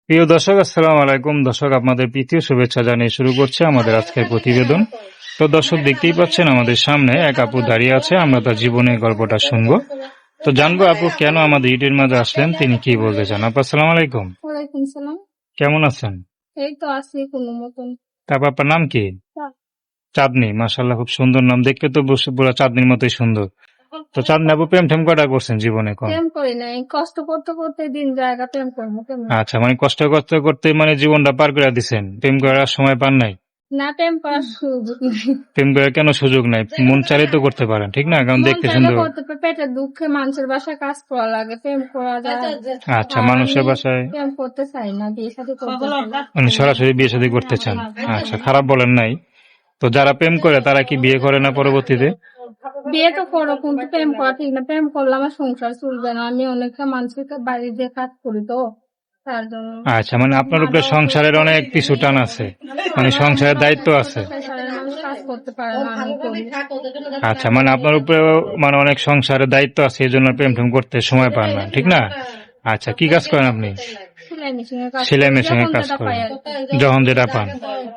প্রিয় দর্শক, আসসালামু আলাইকুম। দর্শক, আপনাদের প্রীতি ও শুভেচ্ছা জানিয়ে শুরু করছে আমাদের আজকের প্রতিবেদন। তো দর্শক, দেখতেই পাচ্ছেন আমাদের সামনে এক আপু দাঁড়িয়ে আছে। আমরা তার জীবনের গল্পটা শুনবো। তো জানবো আপু কেন আমাদের ইউটিউবের মাঝে আসলেন, তিনি কি বলতে চান। আপু আসসালামু আলাইকুম, ওয়ালাইকুম সালাম। কেমন আছেন? এই তো আছি কোনো মতন। তারপর আপনার নাম কি? তা- চাঁদনি, মাশাআল্লাহ, খুব সুন্দর নাম। দেখতে তো পুরো চাঁদনির মতোই সুন্দর। তো চাঁদনি আপু, প্রেম ঠেম কটা করছেন জীবনে কোন? প্রেম করি নাই, কষ্ট করতে করতে দিন জায়গা প্রেম করবো কেমন? আচ্ছা, মানে কষ্ট করতে করতে মানে জীবনটা পার করে দিছেন, প্রেম করার সময় পান নাই? না, প্রেম করার সুযোগ নেই। প্রেম করার কেন সুযোগ নাই? মন চাইলে তো করতে পারেন, ঠিক না? কারণ মন দেখতে চাইলে সুন্দর। করতে পারে, পেটের দুঃখে মানুষের বাসায় কাজ করা লাগে, প্রেম করা যায়। আচ্ছা, আর মানুষের আমি বাসায় প্রেম করতে চাই না, বিয়ে শাদী করতে চাই না। মানে সরাসরি বিয়ে শাদী করতে চান? আচ্ছা, খারাপ বলেন নাই। তো যারা প্রেম করে তারা কি বিয়ে করে না পরবর্তীতে? বিয়ে তো করো, কিন্তু প্রেম করা ঠিক না। প্রেম করলে আমার সংসার চলবে না। আমি অনেকটা মানুষের বাড়ি দিয়ে কাজ করি তো, তার জন্য। আচ্ছা, মানে আপনার উপরে সংসারের অনেক কিছু টান আছে, মানে সংসারের দায়িত্ব আছে। সংসারের মানুষ কাজ করতে পারে না, আমি করি। আচ্ছা, মানে আপনার উপরে মানে অনেক সংসারের দায়িত্ব আছে, এই জন্য প্রেম টেম করতে সময় পান না, ঠিক না? আচ্ছা, কি কাজ করেন আপনি? সেলাই মেশিনের কাজ সেলাই করি, মেশিনের যখন কাজ যেটা করেন, পাই আর কি। যখন যেটা পান।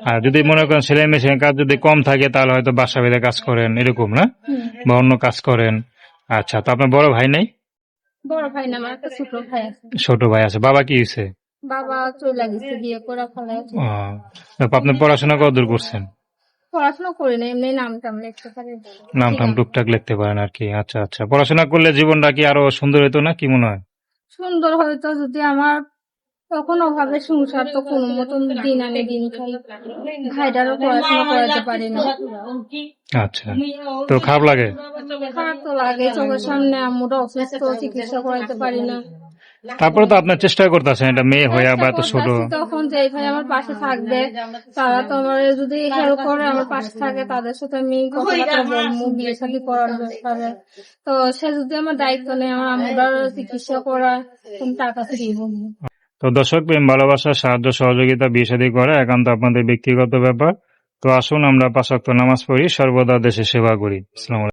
আর যদি মনে করেন সেলাই মেশিনের কাজ যদি কম থাকে, তাহলে হয়তো বাসা বেঁধে কাজ করেন, এরকম না? হুম। বা অন্য কাজ করেন। আচ্ছা, তো আপনার বড় ভাই নেই? বড় ভাই না, আমার একটা ছোট ভাই আছে। ছোট ভাই আছে। বাবা কি হয়েছে? বাবা চলে গেছে, বিয়ে করে ফেলায়। আপনি পড়াশোনা কতদূর করছেন? পড়াশোনা করি না, এমনি নাম টাম লিখতে পারি। নাম টাম টুকটাক লিখতে পারেন আর কি। আচ্ছা আচ্ছা, পড়াশোনা করলে জীবনটা কি আরো সুন্দর হতো না, কি মনে হয়? সুন্দর হয়তো যদি আমার তখন অভাবে সংসার তো কোনো মতন দিন আনে দিন খাই, ভাইটারও পড়াশোনা করাতে পারি না। আচ্ছা, তো খারাপ লাগে? খারাপ তো লাগে, চোখের সামনে আম্মুরা অসুস্থ, চিকিৎসা করাতে পারি না। তারপরে তো আপনার চেষ্টা করতেছেন, এটা মেয়ে হয়ে বা এত ছোট। করতেছি, তখন যে ভাই আমার পাশে থাকবে, তারা তো আমার যদি হেল্প করে, আমার পাশে থাকে, তাদের সাথে আমি কথাবার্তা বলবো বিয়ে শাদী করার ব্যাপারে। তো সে যদি আমার দায়িত্ব নেই, আমার আম্মুরার চিকিৎসা করা, তুমি তার কাছে দিয়ে বলবো। তো দর্শক, প্রেম ভালোবাসা সাহায্য সহযোগিতা বিয়ে শাদী করা একান্ত আপনাদের ব্যক্তিগত ব্যাপার। তো আসুন আমরা 5 ওয়াক্ত নামাজ পড়ি, সর্বদা দেশের সেবা করি। আসসালামু আলাইকুম।